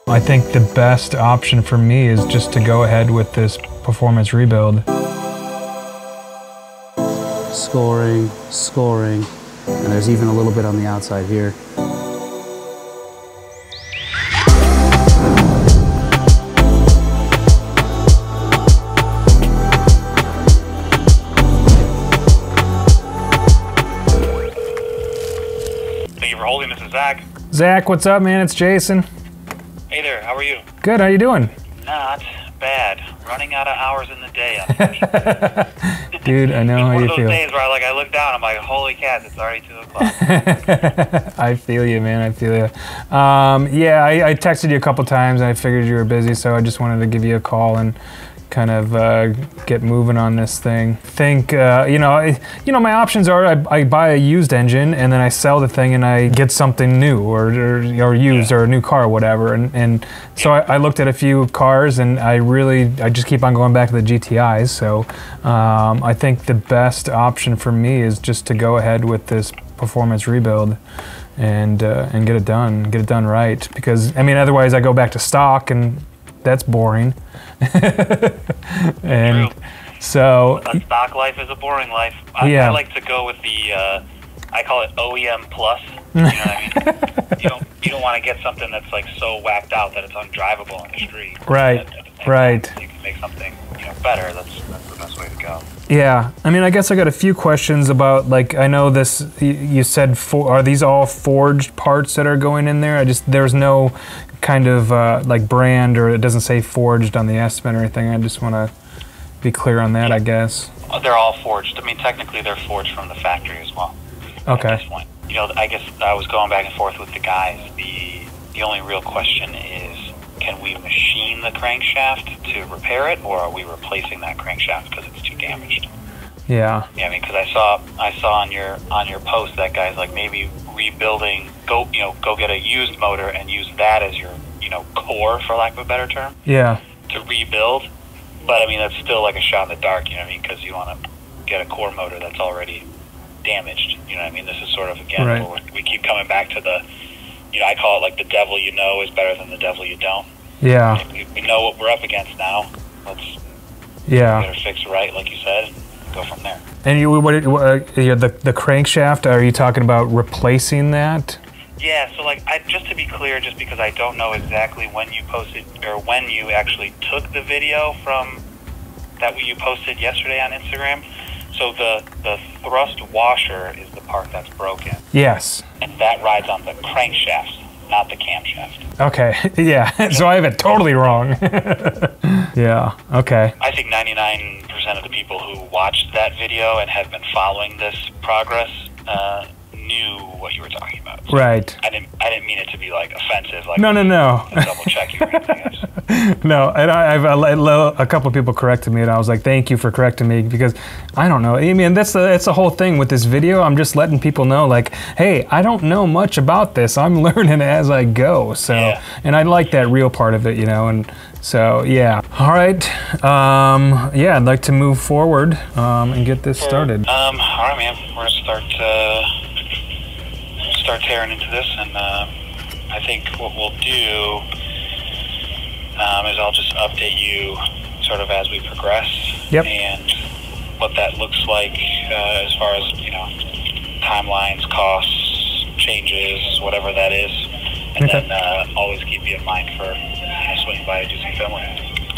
I think the best option for me is just to go ahead with this performance rebuild. Scoring, scoring, and there's even a little bit on the outside here. Thank you for holding. This is Zach. Zach, what's up, man? It's Jason. Hey there, how are you? Good, how you doing? Not bad. Running out of hours in the day, unfortunately. Dude, I know how you feel. It's one of those days where I look down, I'm like, holy cats, it's already 2 o'clock. I feel you, man, I feel you. Yeah, I texted you a couple times and I figured you were busy, so I just wanted to give you a call and kind of get moving on this thing. Think, you know, my options are I buy a used engine and then I sell the thing and I get something new or used or a new car or whatever. And so I looked at a few cars and I just keep on going back to the GTIs. So I think the best option for me is just to go ahead with this performance rebuild and get it done right. Because I mean, otherwise I go back to stock and that's boring. And True. So a stock life is a boring life. Yeah. I like to go with the I call it OEM plus. You know what I mean? you don't want to get something that's like so whacked out that it's undrivable on the street. Right. Right. You can make something better. That's the best way to go. Yeah, I mean, I guess I got a few questions about, like, I know this, you said, are these all forged parts that are going in there? There's no kind of, like, brand, or it doesn't say forged on the estimate or anything. I just want to be clear on that, I guess. They're all forged. I mean, technically, they're forged from the factory as well. Okay. At this point. I guess I was going back and forth with the guys. The only real question is, can we machine the crankshaft to repair it, or are we replacing that crankshaft because it's too damaged? Yeah. Yeah, I mean, because I saw on your post that guy's like maybe rebuilding. Go get a used motor and use that as your core, for lack of a better term. Yeah. To rebuild, but I mean that's still like a shot in the dark. You know what I mean? Because you want to get a core motor that's already damaged. You know what I mean? This is sort of again where we keep coming back to the. I call it like the devil you know is better than the devil you don't. Yeah. We know what we're up against now. Let's get her fixed right, like you said, and go from there. And the crankshaft, are you talking about replacing that? Yeah, so like, just to be clear, just because I don't know exactly when you posted, or when you actually took the video from that you posted yesterday on Instagram. So the thrust washer is the part that's broken. Yes. And that rides on the crankshaft, not the camshaft. Okay, yeah, so I have it totally wrong. Yeah, okay. I think 99% of the people who watched that video and have been following this progress knew what you were talking about. So right. I didn't mean it to be like offensive. Like no. Double check you or anything. No, and a couple of people corrected me, and I was like, "Thank you for correcting me," because I don't know. I mean, that's the whole thing with this video. I'm just letting people know, like, hey, I don't know much about this. I'm learning as I go. So, and I like that real part of it, and so yeah. All right. Yeah, I'd like to move forward and get this started. All right, man. We're gonna start tearing into this, and I think what we'll do is I'll just update you sort of as we progress. Yep. And what that looks like as far as timelines, costs, changes, whatever that is, and then always keep you in mind for swinging by to do some filming.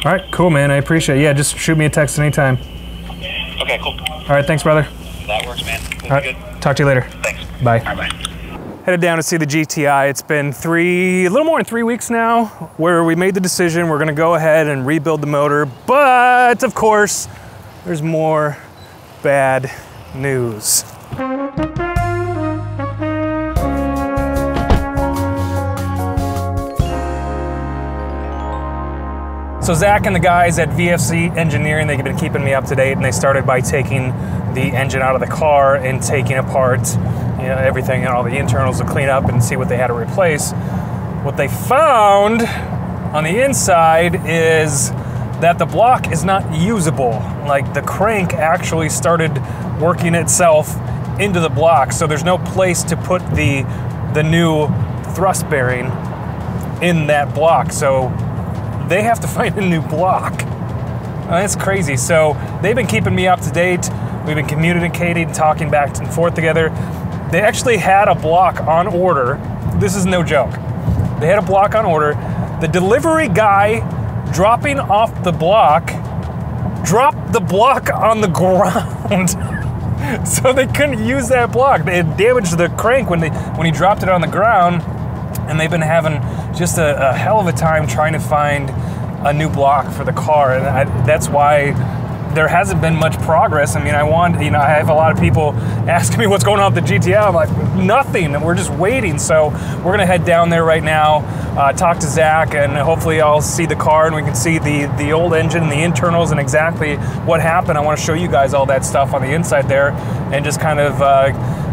All right, cool, man. I appreciate it. Yeah, just shoot me a text anytime. Okay, cool. All right, thanks, brother. That works, man. All right, good. Talk to you later. Thanks. Bye. All right, bye. Headed down to see the GTI. It's been a little more than 3 weeks now, where we made the decision we're gonna go ahead and rebuild the motor, but of course, there's more bad news. So Zach and the guys at VFC Engineering, they've been keeping me up to date, and they started by taking the engine out of the car and taking apart everything and all the internals to clean up and see what they had to replace. What they found on the inside is that the block is not usable. Like, the crank actually started working itself into the block, so there's no place to put the new thrust bearing. in that block. So they have to find a new block. That's crazy. So they've been keeping me up to date. We've been communicating, talking back and forth together. They actually had a block on order. This is no joke. They had a block on order. The delivery guy dropping off the block dropped the block on the ground. So they couldn't use that block. They had damaged the crank when he dropped it on the ground, and they've been having just a hell of a time trying to find a new block for the car, and that's why there hasn't been much progress. I mean, I have a lot of people asking me what's going on with the GTI. I'm like, nothing. We're just waiting. So we're gonna head down there right now, talk to Zach, and hopefully I'll see the car and we can see the old engine and the internals and exactly what happened. I want to show you guys all that stuff on the inside there and just kind of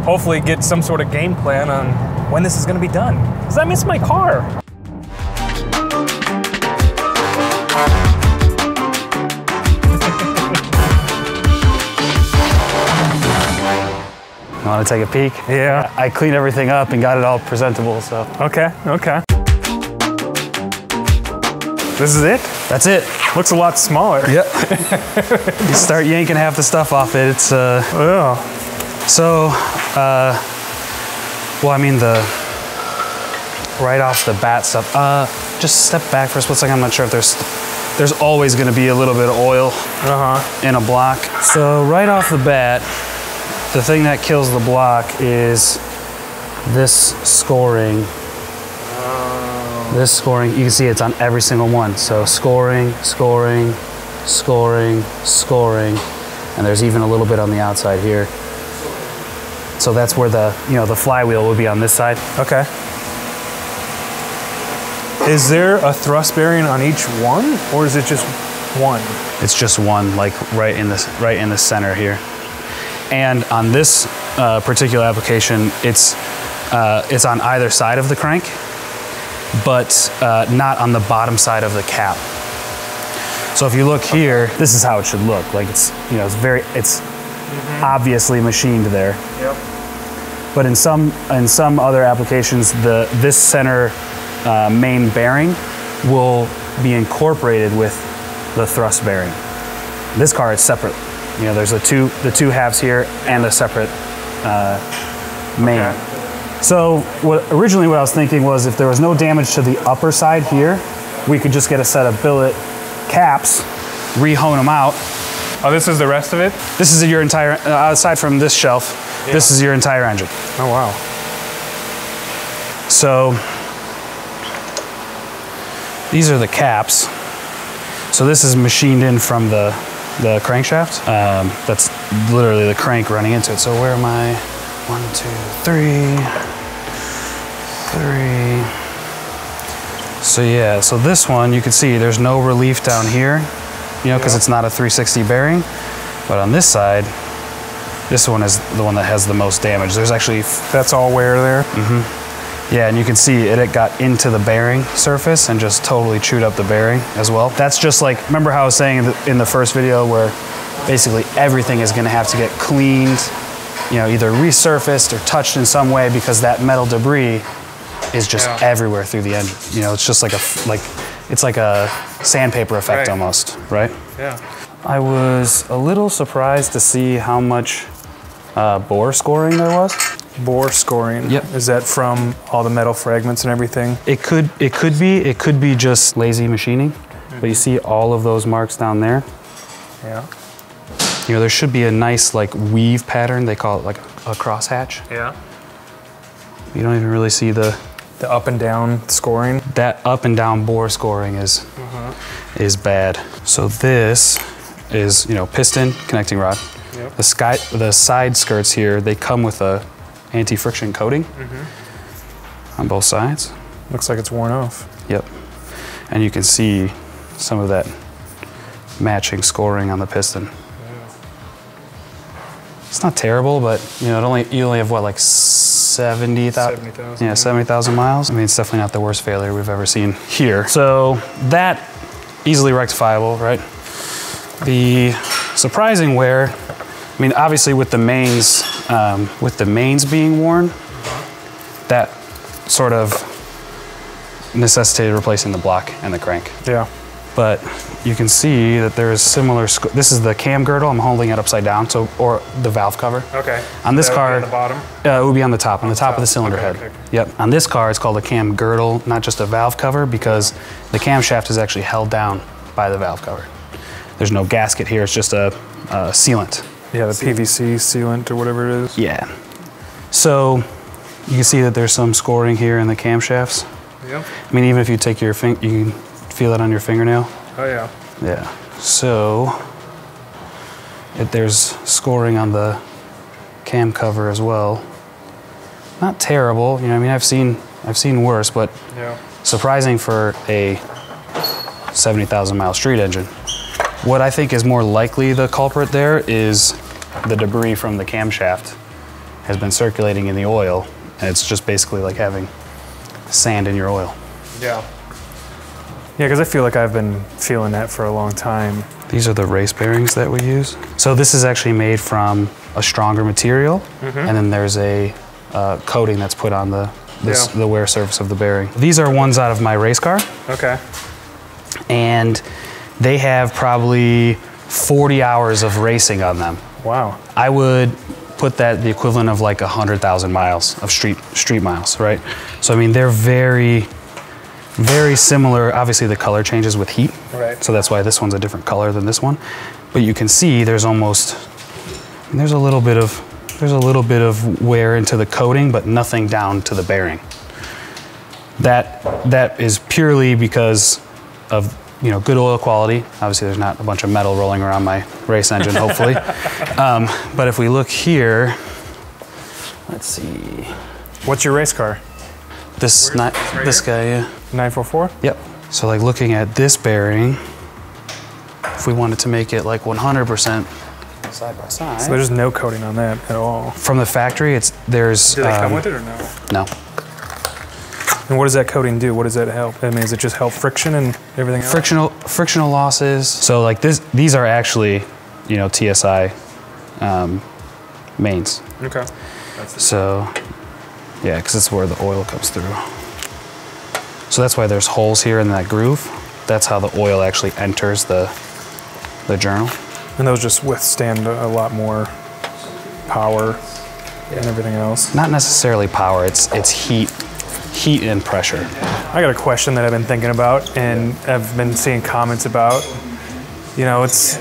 hopefully get some sort of game plan on when this is gonna be done. Because I miss my car. You want to take a peek? Yeah. I cleaned everything up and got it all presentable, so. Okay. This is it? That's it. Looks a lot smaller. Yep. You start yanking half the stuff off it, it's, Oh. So, well, I mean, right off the bat stuff. Just step back for a split second. I'm not sure if there's always going to be a little bit of oil in a block. So right off the bat, the thing that kills the block is this scoring. This scoring, you can see it's on every single one. So scoring, and there's even a little bit on the outside here. So that's where the flywheel would be on this side. Okay. Is there a thrust bearing on each one, or is it just one? It's just one, like right in the center here. And on this particular application, it's on either side of the crank, but not on the bottom side of the cap. So if you look here, this is how it should look. Like it's obviously machined there. Yep. But in some other applications, this center main bearing will be incorporated with the thrust bearing. This car is separate. You know, there's the two halves here and a separate main. Okay. So originally what I was thinking was if there was no damage to the upper side here, we could just get a set of billet caps, re-hone them out. Oh, this is the rest of it? This is your entire, aside from this shelf, this is your entire engine. Oh, wow. So these are the caps. So this is machined in from the crankshaft. That's literally the crank running into it. So where am I? 1, 2, 3. So yeah, so this one, you can see there's no relief down here, you know, because it's not a 360 bearing. But on this side, this one is the one that has the most damage. There's actually... That's all wear there? Mm-hmm. Yeah, and you can see it got into the bearing surface and just totally chewed up the bearing as well. That's just like, remember how I was saying in the first video where basically everything is gonna have to get cleaned, you know, either resurfaced or touched in some way because that metal debris is just everywhere through the engine. You know, it's just it's like a sandpaper effect almost, right? Yeah. I was a little surprised to see how much bore scoring there was. Bore scoring. Yep. Is that from all the metal fragments and everything? It could be just lazy machining, but you see all of those marks down there. Yeah. You know, there should be a nice like weave pattern. They call it like a crosshatch. Yeah. You don't even really see the up and down scoring. That up and down bore scoring is bad. So this is, you know, piston connecting rod. Yep. The side skirts here, they come with a anti-friction coating on both sides. Looks like it's worn off. Yep. And you can see some of that matching scoring on the piston. It's not terrible, but you know, you only have what, like 70,000? 70,000. Yeah, 70,000 miles. I mean, it's definitely not the worst failure we've ever seen here. So that easily rectifiable, right? The surprising wear, I mean, obviously with the mains being worn, that sort of necessitated replacing the block and the crank. Yeah. But you can see that there is similar, this is the cam girdle, I'm holding it upside down, so, or the valve cover. Okay. On this car, on the bottom? it would be on the top, on the top of the cylinder head. Okay. Yep. On this car, it's called a cam girdle, not just a valve cover, because the camshaft is actually held down by the valve cover. There's no gasket here, it's just a sealant. Yeah, the PVC sealant or whatever it is. Yeah. So you can see that there's some scoring here in the camshafts. Yep. I mean, even if you take your finger, you can feel it on your fingernail. Oh yeah. Yeah. So there's scoring on the cam cover as well. Not terrible, you know. I mean, I've seen worse, but yeah. Surprising for a 70,000 mile street engine. What I think is more likely the culprit there is the debris from the camshaft has been circulating in the oil, and it's just basically like having sand in your oil. Yeah. Yeah, because I feel like I've been feeling that for a long time. These are the race bearings that we use. So this is actually made from a stronger material, and then there's a coating that's put on the wear surface of the bearing. These are ones out of my race car. Okay. And they have probably 40 hours of racing on them. Wow. I would put that the equivalent of like 100,000 miles of street miles, right? So I mean, they're very similar. Obviously the color changes with heat. Right. So that's why this one's a different color than this one. But you can see there's a little bit of wear into the coating, but nothing down to the bearing. That is purely because of, you know, good oil quality. Obviously there's not a bunch of metal rolling around my race engine, hopefully. But if we look here, let's see. What's your race car? This guy, yeah. 944? Yep. So like looking at this bearing, if we wanted to make it like 100% side by side. So there's no coating on that at all. From the factory, there's. Do they come with it or no? No. And what does that coating do? What does that help? I mean, does it just help friction and everything else? Frictional losses. So like these are actually, you know, TSI mains. Okay. So, yeah, because it's where the oil comes through. So that's why there's holes here in that groove. That's how the oil actually enters the journal. And those just withstand a lot more power and everything else. Not necessarily power, it's heat and pressure. I got a question that I've been thinking about and I've been seeing comments about. You know, it's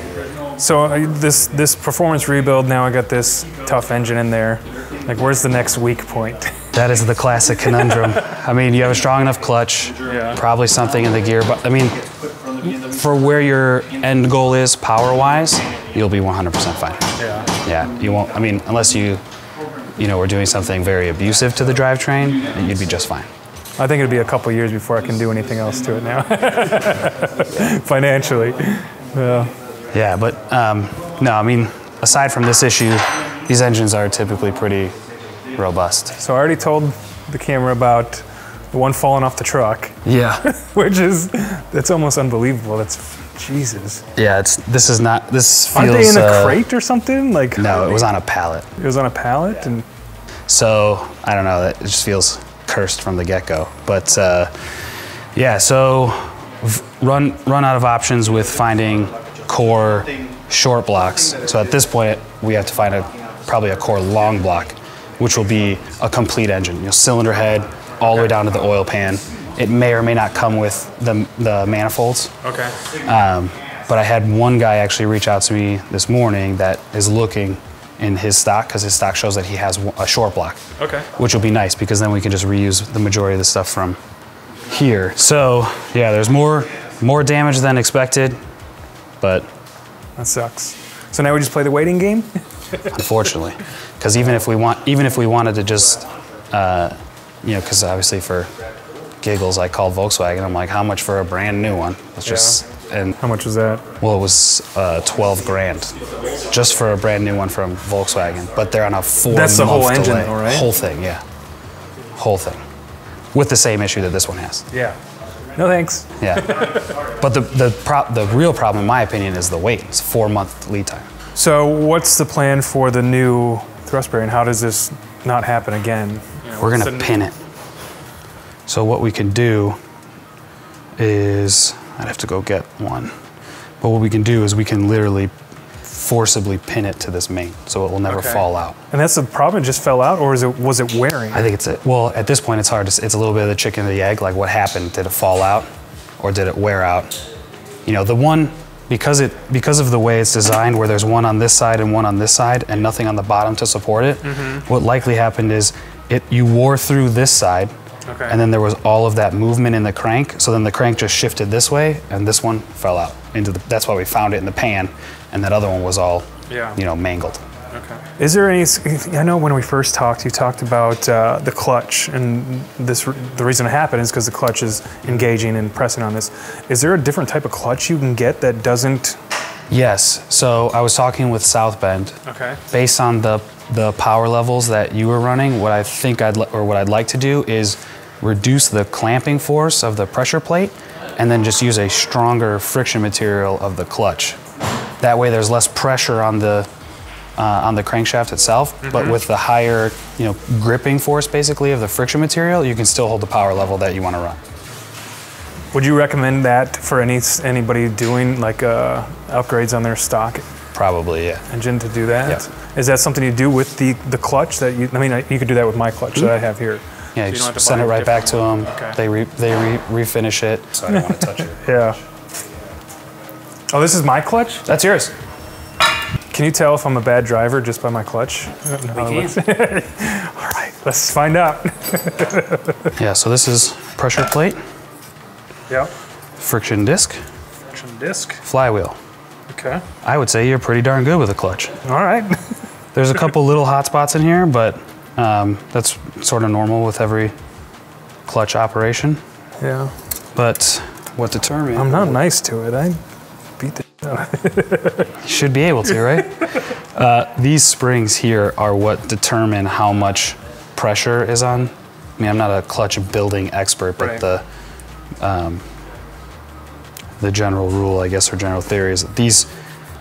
so this performance rebuild, now I got this tough engine in there. Like, where's the next weak point? That is the classic conundrum. I mean, you have a strong enough clutch, probably something in the gear, but I mean, for where your end goal is power-wise, you'll be 100% fine. Yeah. Yeah, you won't, I mean, unless you know, we're doing something very abusive to the drivetrain, you'd be just fine. I think it'd be a couple years before I can do anything else to it now. Financially. Yeah, but no, I mean, aside from this issue, these engines are typically pretty robust. So I already told the camera about the one falling off the truck. Yeah. Which is, that's almost unbelievable. That's, Jesus. Yeah, this feels... Aren't they in a crate or something? Like, no, it was on a pallet. It was on a pallet? And so, I don't know, it just feels cursed from the get-go. But yeah, so run out of options with finding core short blocks. So at this point, we have to find probably a core long block, which will be a complete engine. You know, cylinder head, all the way down to the oil pan. It may or may not come with the manifolds. Okay. But I had one guy actually reach out to me this morning that is looking in his stock, because his stock shows that he has a short block. Okay. Which will be nice, because then we can just reuse the majority of the stuff from here. So yeah, there's more damage than expected, but that sucks. So now we just play the waiting game? Unfortunately, because even if we wanted to just, you know, because obviously for giggles, I called Volkswagen. I'm like, how much for a brand new one? Let's just, and how much was that? Well, it was 12 grand just for a brand new one from Volkswagen. But they're on a 4-month That's the whole engine, delay. though, right? Whole thing, yeah, whole thing, with the same issue that this one has. Yeah. No thanks. Yeah. But the real problem, in my opinion, is the wait. It's a 4-month lead time. So what's the plan for the new thrust bearing? How does this not happen again? We're gonna pin it. So what we can do is, I'd have to go get one. But what we can do is we can literally forcibly pin it to this main, so it will never fall out. And that's the problem, it just fell out, or was it wearing? I think well, at this point it's hard to, it's a little bit of the chicken and the egg, like what happened, did it fall out or did it wear out? You know, the one, because of the way it's designed, where there's one on this side and one on this side and nothing on the bottom to support it, what likely happened is you wore through this side, and then there was all of that movement in the crank, so then the crank just shifted this way and this one fell out into the, that's why we found it in the pan, and that other one was all, you know, mangled. Okay. Is there any, I know when we first talked, you talked about the clutch, and the reason it happened is because the clutch is engaging and pressing on this. Is there a different type of clutch you can get that doesn't? Yes, so I was talking with South Bend. Okay. Based on the power levels that you were running, what I think what I'd like to do is reduce the clamping force of the pressure plate and then just use a stronger friction material of the clutch. That way there's less pressure on the crankshaft itself, but with the higher, you know, gripping force basically of the friction material, you can still hold the power level that you want to run. Would you recommend that for anybody doing like upgrades on their stock? Probably, yeah. Engine to do that? Yep. Is that something you do with the clutch that you, I mean, you could do that with my clutch that I have here. Yeah, you just send it right back to them. Okay. They refinish it, so I don't want to touch it. Yeah. Oh, this is my clutch? That's yours. Can you tell if I'm a bad driver just by my clutch? We can. All right, let's find out. Yeah, so this is pressure plate. Yep. Friction disc. Friction disc. Flywheel. Okay. I would say you're pretty darn good with a clutch. All right. There's a couple little hot spots in here, but that's sort of normal with every clutch operation. Yeah. But what determines... I'm not nice to it. I beat the shit out of it. You should be able to, right? These springs here are what determine how much pressure is on. I mean, I'm not a clutch building expert, but the general rule, I guess, or general theory is that these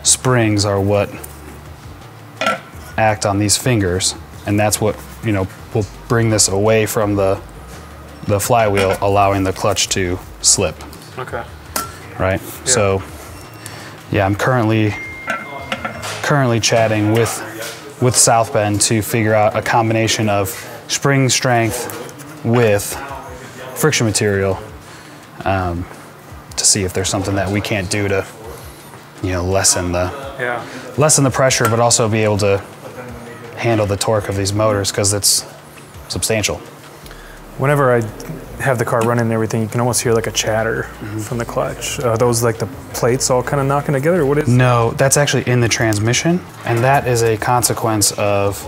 springs are what act on these fingers, and that's what, you know, will bring this away from the flywheel, allowing the clutch to slip. Okay. Right? Yeah. So, yeah, I'm currently chatting with South Bend to figure out a combination of spring strength with friction material to see if there's something that we can't do to, you know, lessen the pressure, but also be able to handle the torque of these motors, because it's substantial. Whenever I have the car running and everything, you can almost hear like a chatter from the clutch. Are those like the plates all kind of knocking together, or what is? No, that's actually in the transmission, and that is a consequence of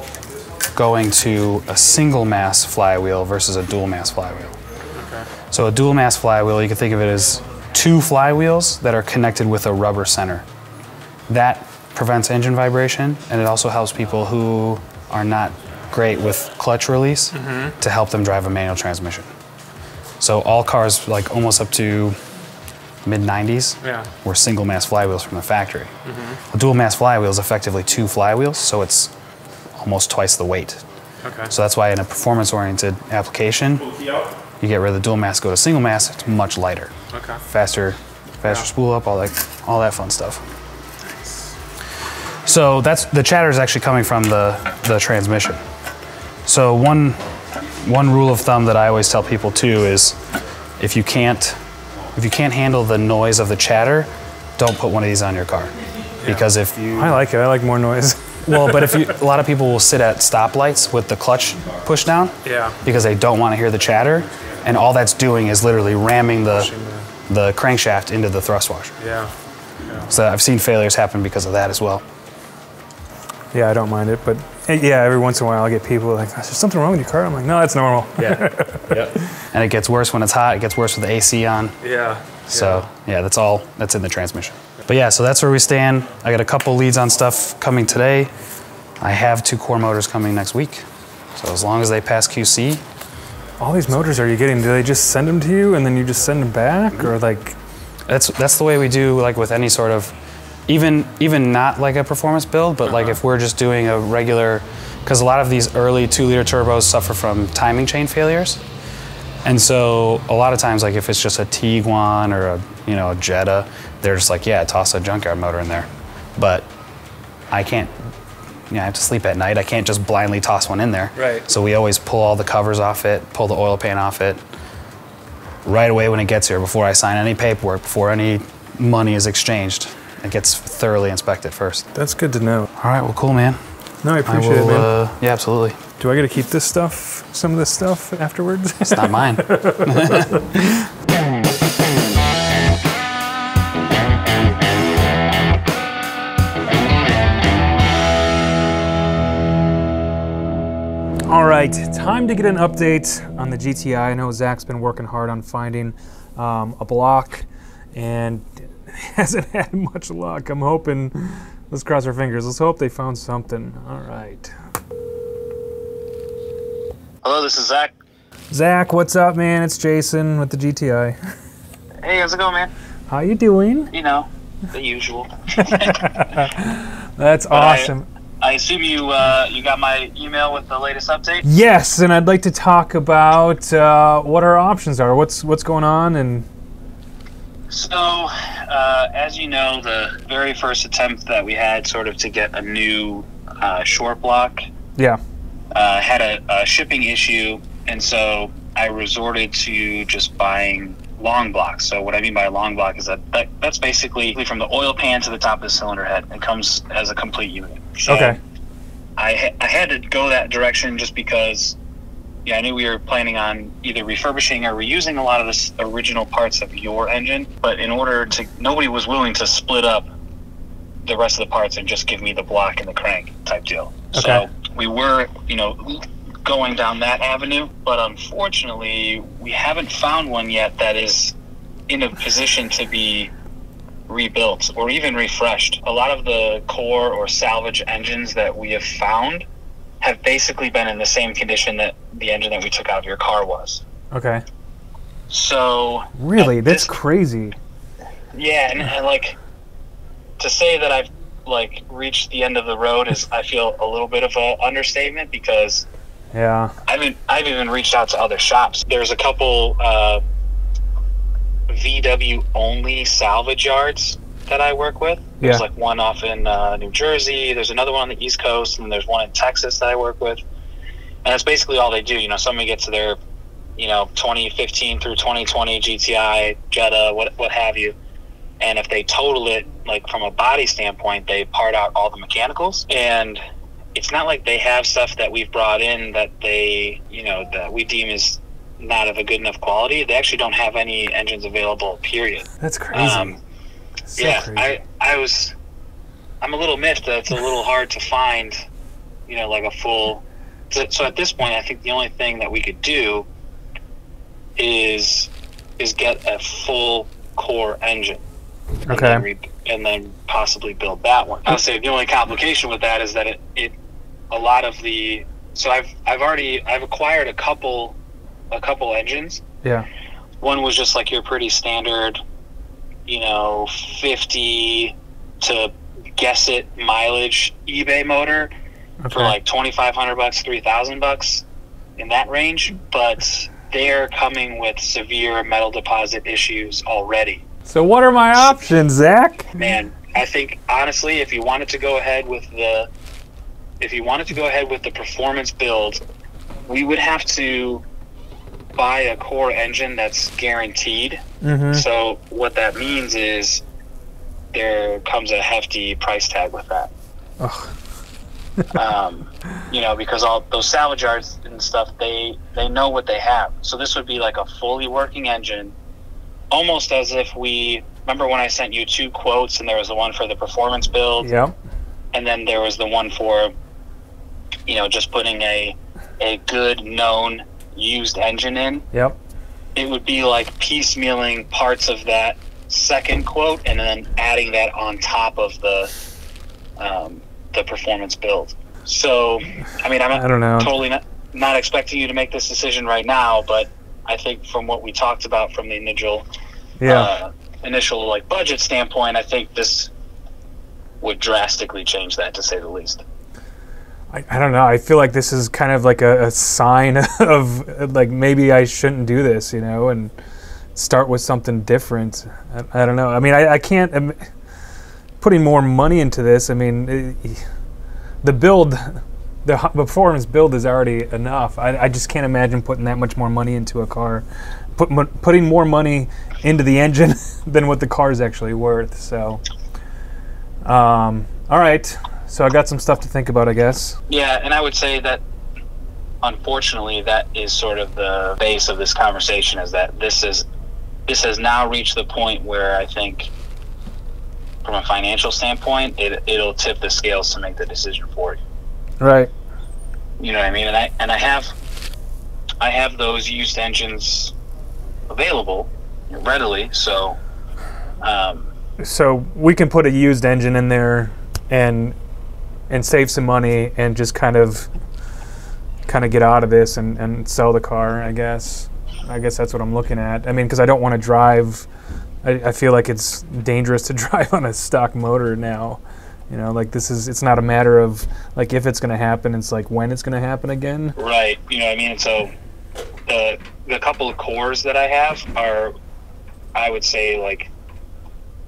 going to a single mass flywheel versus a dual mass flywheel. Okay. So a dual mass flywheel, you can think of it as two flywheels that are connected with a rubber center. That prevents engine vibration, and it also helps people who are not great with clutch release to help them drive a manual transmission. So all cars, like almost up to mid-90s, were single mass flywheels from the factory. A dual mass flywheel is effectively two flywheels, so it's almost twice the weight. Okay. So that's why in a performance-oriented application, you get rid of the dual mass, go to single mass, it's much lighter. Okay. Faster spool up, all that fun stuff. So that's, the chatter is actually coming from the transmission. So one rule of thumb that I always tell people too is if you can't handle the noise of the chatter, don't put one of these on your car. Because if you... I like it, I like more noise. Well, but if a lot of people will sit at stoplights with the clutch pushed down because they don't want to hear the chatter, and all that's doing is literally ramming the crankshaft into the thrust washer. So I've seen failures happen because of that as well. Yeah, I don't mind it, but yeah, every once in a while I'll get people like, is there something wrong with your car? I'm like, no, that's normal. And it gets worse when it's hot, it gets worse with the AC on. So yeah, that's in the transmission. But yeah, so that's where we stand. I got a couple leads on stuff coming today. I have 2 core motors coming next week. So as long as they pass QC. All these motors are you getting, do they just send them to you and then you just send them back, or like? That's the way we do, like with any sort of, even not like a performance build, but like if we're just doing a regular, because a lot of these early 2-liter turbos suffer from timing chain failures. And so a lot of times, like if it's just a Tiguan or a Jetta, they're just like, yeah, toss a junkyard motor in there. But I can't, I have to sleep at night. I can't just blindly toss one in there. Right. So we always pull all the covers off it, pull the oil pan off it right away when it gets here, before I sign any paperwork, before any money is exchanged. It gets thoroughly inspected first. That's good to know. All right, well, cool, man. No, I appreciate it, man. Yeah, absolutely. Do I get to keep this stuff, some of this stuff afterwards? It's not mine. All right, time to get an update on the GTI. I know Zach's been working hard on finding a block and hasn't had much luck. I'm hoping, let's cross our fingers. Let's hope they found something. All right. Hello, this is Zach. Zach, what's up, man? It's Jason with the GTI. Hey, how's it going, man? How you doing? You know, the usual. That's awesome. I assume you got my email with the latest update? Yes, and I'd like to talk about what our options are. What's going on and. So, as you know, the very first attempt that we had sort of to get a new short block had a shipping issue, and so I resorted to just buying long blocks. So what I mean by long block is that's basically from the oil pan to the top of the cylinder head. It comes as a complete unit. So okay. I had to go that direction just because I knew we were planning on either refurbishing or reusing a lot of the original parts of your engine, but in order to, nobody was willing to split up the rest of the parts and just give me the block and the crank type deal. Okay. So we were, going down that avenue, but unfortunately we haven't found one yet that is in a position to be rebuilt or even refreshed. A lot of the core or salvage engines that we have found have basically been in the same condition that the engine that we took out of your car was. Okay. So really, that's crazy. Yeah, and like to say that I've like reached the end of the road is, I feel, a little bit of an understatement, because I've even reached out to other shops. There's a couple VW only salvage yards that I work with. There's like one off in New Jersey. There's another one on the East Coast, and there's one in Texas that I work with. And that's basically all they do. Somebody gets their, 2015 through 2020 GTI, Jetta, what have you. And if they total it, like from a body standpoint, they part out all the mechanicals. And it's not like they have stuff that we've brought in that they, that we deem is not of a good enough quality. They actually don't have any engines available, period. That's crazy. Crazy. I'm a little miffed that it's a little hard to find, like a full. So at this point, I think the only thing that we could do is get a full core engine. Okay. And then possibly build that one. I'll say the only complication with that is that a lot of the. So I've acquired a couple engines. Yeah. One was just like your pretty standard, 50 to guess it mileage eBay motor for like $2,500, $3,000 in that range. But they're coming with severe metal deposit issues already. So what are my options, Zach? Man, I think honestly, if you wanted to go ahead with the performance build, we would have to buy a core engine that's guaranteed. Mm-hmm. So what that means is there comes a hefty price tag with that. Because all those salvage yards and stuff, they know what they have. So this would be like a fully working engine, almost as if we remember when I sent you 2 quotes, and there was the one for the performance build, and then there was the one for just putting a good known used engine in. It would be like piecemealing parts of that second quote and then adding that on top of the performance build. So I don't know. Totally not expecting you to make this decision right now, but I think from what we talked about from the initial like budget standpoint, I think this would drastically change that, to say the least. I don't know. I feel like this is kind of like a sign of like maybe I shouldn't do this, you know, and start with something different. I don't know. I mean, I can't putting more money into this. I mean, the build, the performance build is already enough. I just can't imagine putting that much more money into a car, putting more money into the engine than what the car is actually worth. So, all right. So I got some stuff to think about, I guess. Yeah, and I would say that, unfortunately, that is sort of the base of this conversation, is that this has now reached the point where I think, from a financial standpoint, it'll tip the scales to make the decision for you. Right. You know what I mean? And I have those used engines available readily, so. So we can put a used engine in there and save some money and just kind of get out of this and sell the car, I guess. I guess that's what I'm looking at. I mean, because I don't want to drive. I feel like it's dangerous to drive on a stock motor now. You know, like it's not a matter of like if it's going to happen. It's like when it's going to happen again. Right. You know what I mean? So the couple of cores that I have are, I would say, like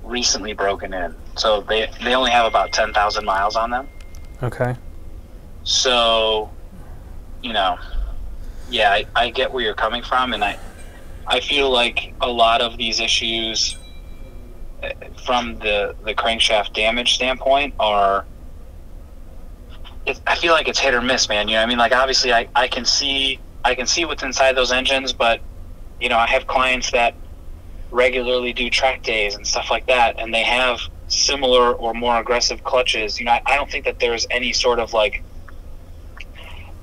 recently broken in. So they only have about 10,000 miles on them. Okay. So, you know, yeah, I get where you're coming from, and I feel like a lot of these issues from the crankshaft damage standpoint I feel like it's hit or miss, man. You know what I mean? Like, obviously I can see what's inside those engines, but, you know, I have clients that regularly do track days and stuff like that, and they have similar or more aggressive clutches. You know, I don't think that there's any sort of like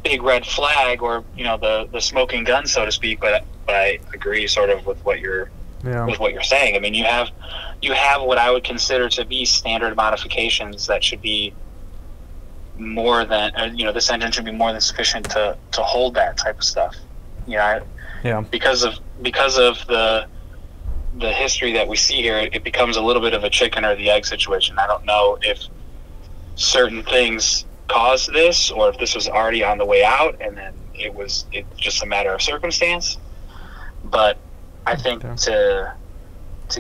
big red flag or, you know, the smoking gun, so to speak, but I agree sort of with what you're saying. I mean, you have what I would consider to be standard modifications that should be more than, you know, this engine should be more than sufficient to hold that type of stuff. You know, because of the history that we see here, it becomes a little bit of a chicken or the egg situation. I don't know if certain things caused this, or if this was already on the way out and then it's just a matter of circumstance. But I think to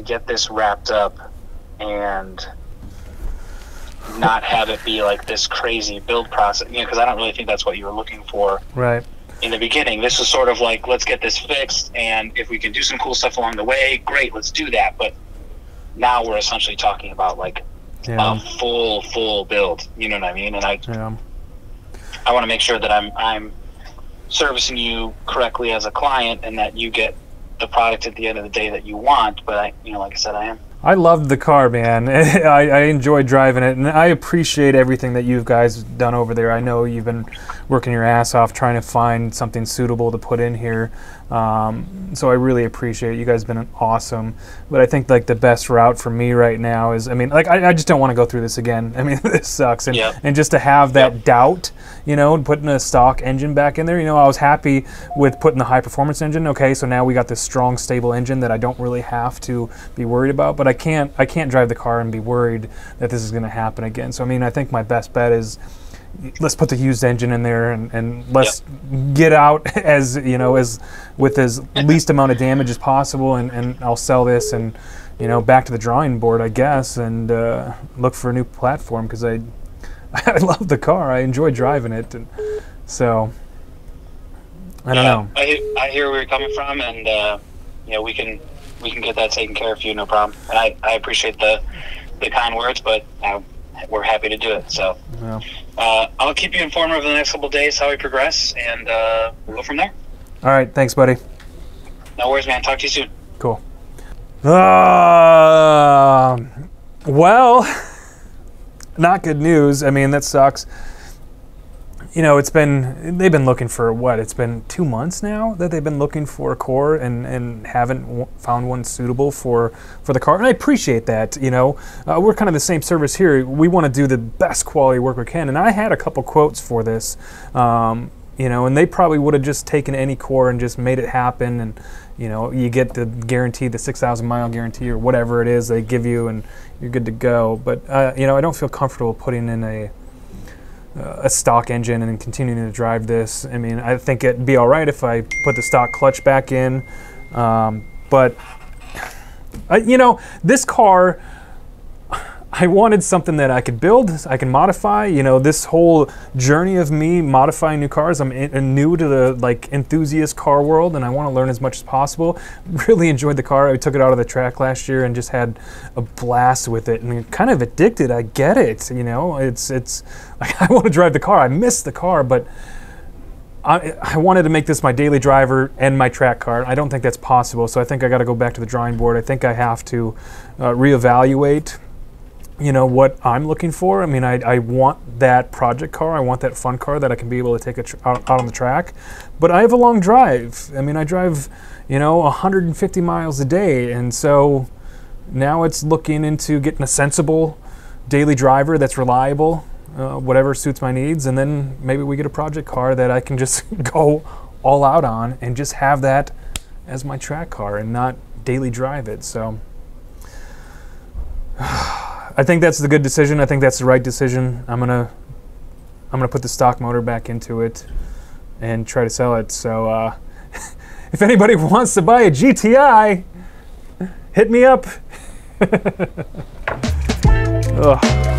get this wrapped up and not have it be like this crazy build process, you know, because I don't really think that's what you were looking for. Right. In the beginning, this was sort of like, let's get this fixed, and if we can do some cool stuff along the way, great, let's do that. But now we're essentially talking about like a full build. You know what I mean? And I want to make sure that I'm servicing you correctly as a client, and that you get the product at the end of the day that you want. But like I said, I am. I loved the car, man. I enjoyed driving it, and I appreciate everything that you guys done over there. I know you've been working your ass off trying to find something suitable to put in here. So I really appreciate it. You guys have been awesome. But I think like the best route for me right now is, I mean, like I just don't want to go through this again. I mean, this sucks. And just to have that doubt, you know, and putting a stock engine back in there, you know, I was happy with putting the high performance engine. Okay, so now we got this strong, stable engine that I don't really have to be worried about. But I can't drive the car and be worried that this is going to happen again. So I mean, I think my best bet is, let's put the used engine in there and let's get out as, you know, as with as least amount of damage as possible, and I'll sell this and, you know, back to the drawing board, I guess, and look for a new platform, because I love the car. I enjoy driving it, and so I don't know. I hear where you're coming from, and you know, we can get that taken care of for you, no problem. And I appreciate the kind words, but we're happy to do it. So I'll keep you informed over the next couple of days how we progress, and we'll go from there. All right, thanks, buddy. No worries, man. Talk to you soon. Cool. Well, not good news. I mean, that sucks. You know, they've been looking for what? It's been 2 months now that they've been looking for a core and haven't found one suitable for the car. And I appreciate that, you know. We're kind of the same service here. We want to do the best quality work we can. And I had a couple quotes for this, you know, and they probably would have just taken any core and just made it happen. And, you know, you get the guarantee, the 6,000 mile guarantee or whatever it is they give you, and you're good to go. But, you know, I don't feel comfortable putting in a stock engine and continuing to drive this. I mean, I think it'd be all right if I put the stock clutch back in, but you know, this car, I wanted something that I could build, I can modify. You know, this whole journey of me modifying new cars, I'm new to the like enthusiast car world, and I want to learn as much as possible. Really enjoyed the car. I took it out of the track last year and just had a blast with it. And kind of addicted. I get it. You know, it's like I want to drive the car. I miss the car, but I wanted to make this my daily driver and my track car. I don't think that's possible, so I think I got to go back to the drawing board. I think I have to reevaluate, you know, what I'm looking for. I mean, I want that project car. I want that fun car that I can be able to take out on the track. But I have a long drive. I mean, I drive, you know, 150 miles a day. And so now it's looking into getting a sensible daily driver that's reliable, whatever suits my needs. And then maybe we get a project car that I can just go all out on and just have that as my track car and not daily drive it. So I think that's the good decision. I think that's the right decision. I'm gonna put the stock motor back into it and try to sell it. So if anybody wants to buy a GTI, hit me up. Ugh.